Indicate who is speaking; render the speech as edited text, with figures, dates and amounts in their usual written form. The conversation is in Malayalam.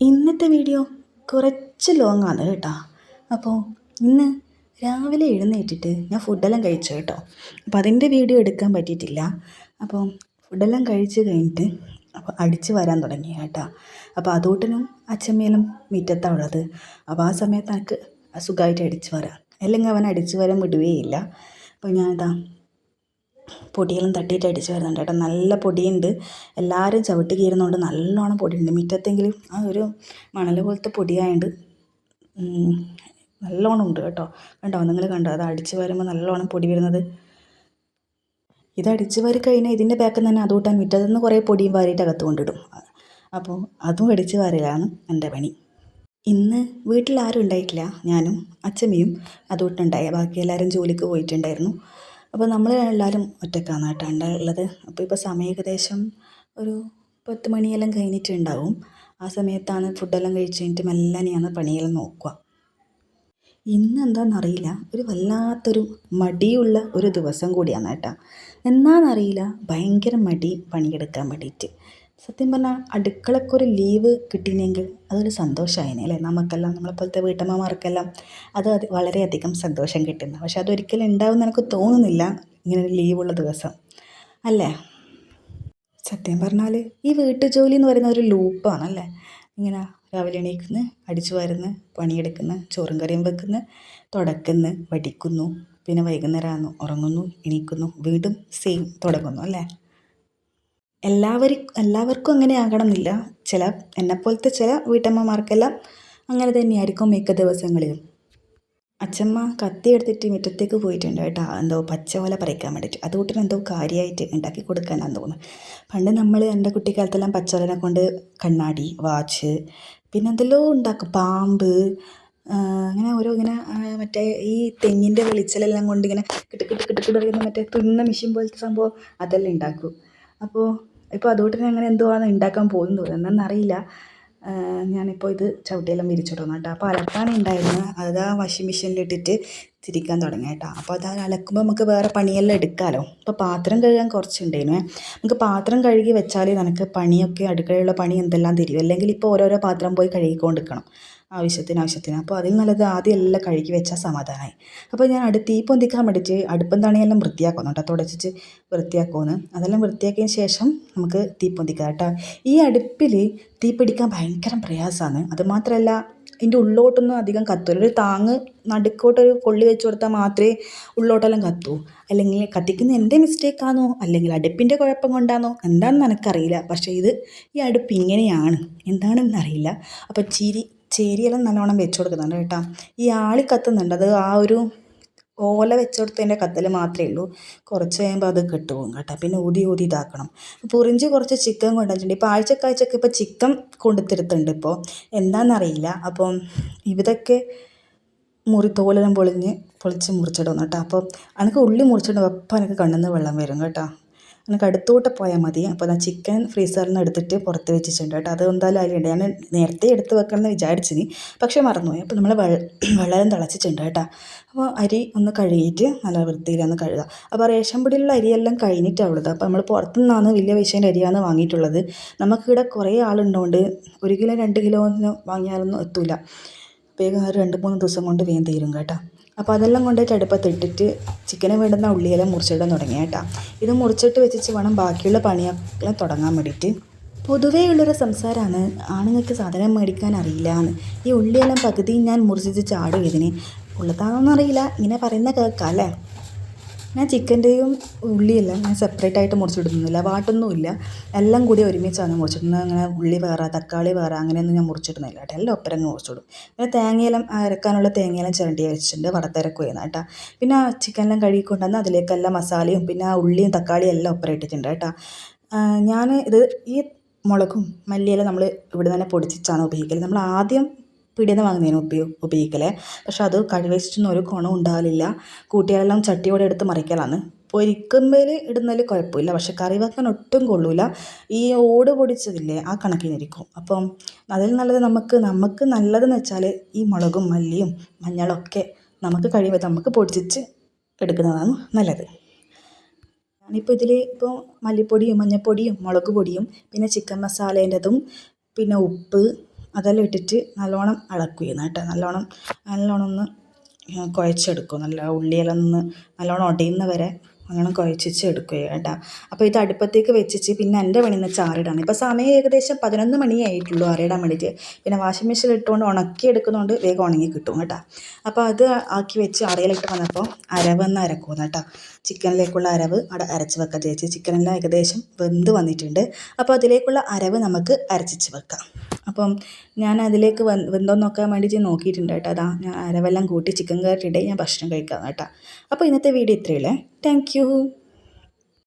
Speaker 1: ഇന്നത്തെ വീഡിയോ കുറച്ച് ലോങ് ആണ് കേട്ടോ. അപ്പോൾ ഇന്ന് രാവിലെ എഴുന്നേറ്റിട്ട് ഞാൻ ഫുഡെല്ലാം കഴിച്ചു കേട്ടോ. അപ്പോൾ അതിൻ്റെ വീഡിയോ എടുക്കാൻ പറ്റിയിട്ടില്ല. അപ്പോൾ ഫുഡെല്ലാം കഴിച്ച് കഴിഞ്ഞിട്ട് അപ്പോൾ അടിച്ച് വരാൻ തുടങ്ങി കേട്ടോ. അപ്പോൾ അതോട്ടനും അച്ഛമ്മേലും മുറ്റത്താണ് ഉള്ളത്. അപ്പോൾ ആ സമയത്ത് എനിക്ക് സുഖമായിട്ട് അടിച്ച് വരാം, അല്ലെങ്കിൽ അവൻ അടിച്ച് വരാൻ വിടുകയില്ല. അപ്പോൾ ഞാൻ പൊടിയെല്ലാം തട്ടിയിട്ട് അടിച്ച് വരുന്നുണ്ട് കേട്ടോ. നല്ല പൊടിയുണ്ട്, എല്ലാവരും ചവിട്ടി കീറുന്നതുകൊണ്ട് നല്ലോണം പൊടിയുണ്ട്. മുറ്റത്തെങ്കിലും ആ ഒരു മണൽ പോലത്തെ പൊടിയായതുകൊണ്ട് നല്ലോണം ഉണ്ട് കേട്ടോ. കണ്ടോ, നിങ്ങൾ കണ്ടോ, അത് അടിച്ച് വരുമ്പോൾ നല്ലോണം പൊടി വരുന്നത്. ഇത് അടിച്ച് വാരി കഴിഞ്ഞാൽ ഇതിൻ്റെ ബാക്കിൽ തന്നെ അതുകൂട്ടാൻ മുറ്റത്ത് നിന്ന് കുറേ പൊടിയും വാരിയിട്ട് അകത്ത് കൊണ്ടിടും. അപ്പോൾ അതും അടിച്ച് വാരലാണ് എൻ്റെ പണി. ഇന്ന് വീട്ടിൽ ആരും ഉണ്ടായിട്ടില്ല, ഞാനും അച്ഛമ്മയും അതുകൊണ്ടുണ്ടായി. ബാക്കി എല്ലാവരും ജോലിക്ക് പോയിട്ടുണ്ടായിരുന്നു. അപ്പോൾ നമ്മൾ എല്ലാവരും ഒറ്റക്കാണ് കേട്ടോ ഉള്ളത്. അപ്പോൾ ഇപ്പോൾ സമയം ഏകദേശം ഒരു 10 മണിയെല്ലാം കഴിഞ്ഞിട്ടുണ്ടാവും. ആ സമയത്താണ് ഫുഡെല്ലാം കഴിച്ച് കഴിഞ്ഞിട്ട് മെല്ലനെയാണ് പണിയെല്ലാം നോക്കുക. ഇന്ന് എന്താണെന്നറിയില്ല, ഒരു വല്ലാത്തൊരു മടിയുള്ള ഒരു ദിവസം കൂടിയാണ് കേട്ടോ. എന്നാണെന്നറിയില്ല, ഭയങ്കര മടി പണിയെടുക്കാൻ വേണ്ടിയിട്ട്. സത്യം പറഞ്ഞാൽ അടുക്കളക്കൊരു ലീവ് കിട്ടിയെങ്കിൽ അതൊരു സന്തോഷമായേനെ അല്ലേ നമുക്കെല്ലാം, നമ്മളെപ്പോലത്തെ വീട്ടമ്മമാർക്കെല്ലാം അത് വളരെയധികം സന്തോഷം കിട്ടുന്ന. പക്ഷെ അതൊരിക്കലും ഉണ്ടാവുമെന്ന് എനിക്ക് തോന്നുന്നില്ല ഇങ്ങനൊരു ലീവുള്ള ദിവസം അല്ലേ. സത്യം പറഞ്ഞാൽ ഈ വീട്ടുജോലി എന്ന് പറയുന്ന ഒരു ലൂപ്പാണല്ലേ. ഇങ്ങനെ രാവിലെ എണീക്കുന്നു, അടിച്ചു വാരുന്നു, പണിയെടുക്കുന്നു, ചോറും കറിയും വെക്കുന്നു, തുടക്കുന്നു, വടിക്കുന്നു, പിന്നെ വൈകുന്നേരം ഉറങ്ങുന്നു, എണീക്കുന്നു, വീണ്ടും സെയിം തുടങ്ങുന്നു അല്ലേ. എല്ലാവർക്കും അങ്ങനെ ആകണമെന്നില്ല. എന്നെപ്പോലത്തെ ചില വീട്ടമ്മമാർക്കെല്ലാം അങ്ങനെ തന്നെയായിരിക്കും മിക്ക ദിവസങ്ങളിലും. അച്ഛമ്മ കത്തി എടുത്തിട്ട് മുറ്റത്തേക്ക് പോയിട്ടുണ്ട് കേട്ടോ, എന്തോ പച്ചവല പറിക്കാൻ വേണ്ടിയിട്ട്. അതുകൂട്ടിന് എന്തോ കാര്യമായിട്ട് ഉണ്ടാക്കി കൊടുക്കാനാന്ന് തോന്നുന്നു. പണ്ട് നമ്മൾ എൻ്റെ കുട്ടിക്കാലത്തെല്ലാം പച്ചവലനെ കൊണ്ട് കണ്ണാടി, വാച്ച്, പിന്നെ എന്തെല്ലോ ഉണ്ടാക്കും, പാമ്പ്, അങ്ങനെ ഓരോ ഇങ്ങനെ മറ്റേ ഈ തെങ്ങിൻ്റെ വെളിച്ചലെല്ലാം കൊണ്ട് ഇങ്ങനെ കിട്ട് കിട്ട് കിട്ട് കിട്ട് പറയുന്ന മറ്റേ തുന്ന മെഷീൻ പോലത്തെ സംഭവം അതെല്ലാം ഉണ്ടാക്കും. ഇപ്പോൾ അതുകൊണ്ട് അങ്ങനെ എന്തോ ആണ് ഉണ്ടാക്കാൻ പോകുന്നു എന്നറിയില്ല. ഞാനിപ്പോൾ ഇത് ചവിട്ടിയെല്ലാം വിരിച്ചിടുന്നു കേട്ടോ. അപ്പോൾ അലക്കാനുണ്ടായിരുന്നു, അത് ആ വാഷിംഗ് മെഷീനിലിട്ടിട്ട് തിരിക്കാൻ തുടങ്ങി കേട്ടോ. അപ്പോൾ അത് അലക്കുമ്പോൾ നമുക്ക് വേറെ പണിയെല്ലാം എടുക്കാമല്ലോ. ഇപ്പോൾ പാത്രം കഴുകാൻ കുറച്ചുണ്ടായിരുന്നു. നമുക്ക് പാത്രം കഴുകി വെച്ചാൽ നമുക്ക് പണിയൊക്കെ, അടുക്കളയുള്ള പണി എന്തെല്ലാം തിരിയും. അല്ലെങ്കിൽ ഇപ്പോൾ ഓരോരോ പാത്രം പോയി കഴുകിക്കൊണ്ടിരിക്കണം ആവശ്യത്തിന്. അപ്പോൾ അതിൽ നല്ലത് ആദ്യം എല്ലാം കഴുകി വെച്ചാൽ സമാധാനമായി. അപ്പോൾ ഞാൻ തീ പൊന്തിക്കാൻ വേണ്ടിയിട്ട് അടുപ്പം തണിയെല്ലാം വൃത്തിയാക്കുന്നു കേട്ടോ, തുടച്ചിട്ട് വൃത്തിയാക്കുമെന്ന്. അതെല്ലാം വൃത്തിയാക്കിയതിന് ശേഷം നമുക്ക് തീ പൊന്തിക്കാം കേട്ടോ. ഈ അടുപ്പിൽ തീ പിടിക്കാൻ ഭയങ്കര പ്രയാസമാണ്. അതുമാത്രമല്ല ഇതിൻ്റെ ഉള്ളോട്ടൊന്നും അധികം കത്തൂല. ഒരു താങ്ങ് നടുക്കോട്ടൊരു കൊള്ളി വെച്ച് കൊടുത്താൽ മാത്രമേ ഉള്ളോട്ടെല്ലാം കത്തൂ. അല്ലെങ്കിൽ കത്തിക്കുന്ന എൻ്റെ മിസ്റ്റേക്കാണോ അല്ലെങ്കിൽ അടുപ്പിൻ്റെ കുഴപ്പം കൊണ്ടാണോ എന്താണെന്ന് എനിക്കറിയില്ല. പക്ഷേ ഈ അടുപ്പ് ഇങ്ങനെയാണ്, എന്താണെന്നറിയില്ല. അപ്പോൾ ചേരിയെല്ലാം നല്ലോണം വെച്ച് കൊടുക്കുന്നുണ്ട് കേട്ടോ. ഈ ആളി കത്തുന്നുണ്ട്, അത് ആ ഒരു ഓല വെച്ച് കൊടുത്തതിൻ്റെ കത്തൽ മാത്രമേ ഉള്ളൂ. കുറച്ച് കഴിയുമ്പോൾ അത് കെട്ടുപോകും കേട്ടോ. പിന്നെ ഊതി ഇതാക്കണം. പൊറിഞ്ച് കുറച്ച് ചിക്കൻ കൊണ്ടുവച്ചിട്ടുണ്ട്. ഇപ്പോൾ ആഴ്ചക്കാഴ്ചക്ക് ഇപ്പോൾ ചിക്കൻ കൊണ്ടുത്തരുത്തുണ്ട്. ഇപ്പോൾ എന്താണെന്നറിയില്ല. അപ്പം ഇതൊക്കെ തോലെല്ലാം പൊളിച്ച് മുറിച്ചിടുന്നു കേട്ടോ. അപ്പോൾ എനിക്ക് ഉള്ളി മുറിച്ചിടുമ്പോൾ അപ്പം എനിക്ക് കണ്ണിൽ നിന്ന് വെള്ളം വരും കേട്ടോ. എനിക്ക് അടുത്തോട്ട് പോയാൽ മതി. അപ്പോൾ ഞാൻ ചിക്കൻ ഫ്രീസറിൽ നിന്ന് എടുത്തിട്ട് പുറത്ത് വെച്ചിട്ടുണ്ട് കേട്ടോ. അത് എന്തായാലും അതിലുണ്ട്. ഞാൻ നേരത്തെ എടുത്ത് വെക്കണമെന്ന് വിചാരിച്ചിനി, പക്ഷേ മറന്നുപോയി. അപ്പോൾ നമ്മൾ വെള്ളം തിളച്ചിട്ടുണ്ട് കേട്ടോ. അപ്പോൾ അരി ഒന്ന് കഴുകിയിട്ട് നല്ല വൃത്തിയിലൊന്ന് കഴുകുക. അപ്പോൾ റേഷൻ പൊടിയിലുള്ള അരിയെല്ലാം കഴിഞ്ഞിട്ടാണ് ഉള്ളത്. അപ്പോൾ നമ്മൾ പുറത്തുനിന്നാണ് വലിയ പൈസേൻ്റെ അരിയാണ് വാങ്ങിയിട്ടുള്ളത്. നമുക്കിവിടെ കുറേ ആളുണ്ടോണ്ട് 1 കിലോ 2 കിലോ ഒന്നും വാങ്ങിയാലൊന്നും എത്തൂല. വേഗം 2-3 ദിവസം കൊണ്ട് വേഗം തീരും കേട്ടോ. അപ്പോൾ അതെല്ലാം കൊണ്ടുപോയിട്ട് അടുപ്പത്തിട്ടിട്ട് ചിക്കന് വേണ്ടുന്ന ഉള്ളിയെല്ലാം മുറിച്ചിടാൻ തുടങ്ങി കേട്ടോ. ഇത് മുറിച്ചിട്ട് വെച്ചിട്ട് വേണം ബാക്കിയുള്ള പണിയൊക്കെ തുടങ്ങാൻ വേണ്ടിയിട്ട്. പൊതുവേ ഉള്ളൊരു സംസാരമാണ്, ആണുങ്ങൾക്ക് സാധനം മേടിക്കാൻ അറിയില്ല എന്ന്. ഈ ഉള്ളിയെല്ലാം പകുതി ഞാൻ മുറിച്ചിട്ട് ചാടും. ഇതിന് ഉള്ളതാണെന്നറിയില്ല, ഇങ്ങനെ പറയുന്ന കേൾക്കാം അല്ലേ. ഞാൻ ചിക്കൻ്റെയും ഉള്ളിയെല്ലാം ഞാൻ സെപ്പറേറ്റ് ആയിട്ട് മുറിച്ചിടുന്നില്ല, വാട്ടൊന്നുമില്ല. എല്ലാം കൂടി ഒരുമിച്ചാണ് മുറിച്ചിടുന്നത്. അങ്ങനെ ഉള്ളി വേറെ, തക്കാളി വേറെ അങ്ങനെയൊന്നും ഞാൻ മുറിച്ചിടുന്നില്ല കേട്ടോ. എല്ലാം ഒപ്പരങ്ങ് മുറിച്ചിടും. പിന്നെ തേങ്ങയെല്ലാം അരക്കാനുള്ള തേങ്ങയെല്ലാം ചിരണ്ടി വെച്ചിട്ടുണ്ട്, വറുത്തരക്കുകയാണ് കേട്ടോ. പിന്നെ ചിക്കനെല്ലാം കഴുകിക്കൊണ്ടുവന്ന് അതിലേക്കെല്ലാം മസാലയും പിന്നെ ഉള്ളിയും തക്കാളിയും എല്ലാം ഒപ്പരം ഇട്ടിട്ടുണ്ട് കേട്ടോ. ഞാൻ ഈ മുളകും മല്ലിയെല്ലാം നമ്മൾ ഇവിടെ തന്നെ പൊടിച്ചിട്ടാണ് ഉപയോഗിക്കൽ. നമ്മൾ ആദ്യം പീടികയിൽ നിന്ന് വാങ്ങുന്നതിന് ഉപയോഗിക്കലേ. പക്ഷെ അത് കഴിവെച്ചിട്ടൊന്നും ഒരു ഗുണം ഉണ്ടാകലില്ല. കൂട്ടിയാലെല്ലാം ചട്ടിയോടെ എടുത്ത് മറിക്കലാണ്. പൊരിക്കുമ്പോൾ ഇടുന്നതിൽ കുഴപ്പമില്ല, പക്ഷെ കറി വെക്കാൻ ഒട്ടും കൊള്ളൂല. ഈ ഓട് പൊടിച്ചതില്ലേ ആ കണക്കിനിരിക്കും. അപ്പം അതിൽ നല്ലത് നമുക്ക് നല്ലതെന്ന് വെച്ചാൽ ഈ മുളകും മല്ലിയും മഞ്ഞളൊക്കെ നമുക്ക് പൊടിച്ചിട്ട് എടുക്കുന്നതാണ് നല്ലത്. ഞാനിപ്പോൾ ഇപ്പോൾ മല്ലിപ്പൊടിയും മഞ്ഞൾപ്പൊടിയും മുളക് പൊടിയും പിന്നെ ചിക്കൻ മസാലേൻ്റെതും പിന്നെ ഉപ്പ് അതെല്ലാം ഇട്ടിട്ട് നല്ലോണം ഇളക്കുകയാണ് കേട്ടോ. നല്ലോണം ഒന്ന് കുഴച്ചെടുക്കും. നല്ല ഉള്ളിയെല്ലാം ഒന്ന് നല്ലോണം ഉടയുന്ന വരെ നല്ലോണം കുഴച്ചിച്ച് എടുക്കുക കേട്ടോ. അപ്പോൾ ഇത് അടുപ്പത്തേക്ക് വെച്ചിട്ട് പിന്നെ എൻ്റെ പണി എന്ന് വെച്ചാൽ ആറിടാണ്. ഇപ്പോൾ സമയം ഏകദേശം 11 മണിയായിട്ടുള്ളൂ ആറിടാൻ വേണ്ടിയിട്ട്. പിന്നെ വാഷിംഗ് മെഷീനിൽ ഇട്ടുകൊണ്ട് ഉണക്കി എടുക്കുന്നതുകൊണ്ട് വേഗം ഉണങ്ങി കിട്ടും കേട്ടോ. അപ്പോൾ അത് ആക്കി വെച്ച് അറയിലിട്ട് വന്നപ്പോൾ അരവെന്ന് അരക്കുന്നു കേട്ടോ. ചിക്കനിലേക്കുള്ള അരവ് അവിടെ അരച്ച് വെക്കാം ചേച്ചി. ചിക്കനെല്ലാം ഏകദേശം വെന്ത് വന്നിട്ടുണ്ട്. അപ്പോൾ അതിലേക്കുള്ള അരവ് നമുക്ക് അരച്ചിച്ച് വെക്കാം. അപ്പം ഞാൻ അതിലേക്ക് വെന്തോന്ന് നോക്കാൻ വേണ്ടിയിട്ട് നോക്കിയിട്ടുണ്ട് കേട്ടോ. അതാ ഞാൻ അരവെല്ലാം കൂട്ടി ചിക്കൻ കറി ഇടേ ഞാൻ ഭക്ഷണം കഴിക്കാം കേട്ടോ. അപ്പോൾ ഇന്നത്തെ വീഡിയോ ഇത്രയേ ഉള്ളൂ. Thank you.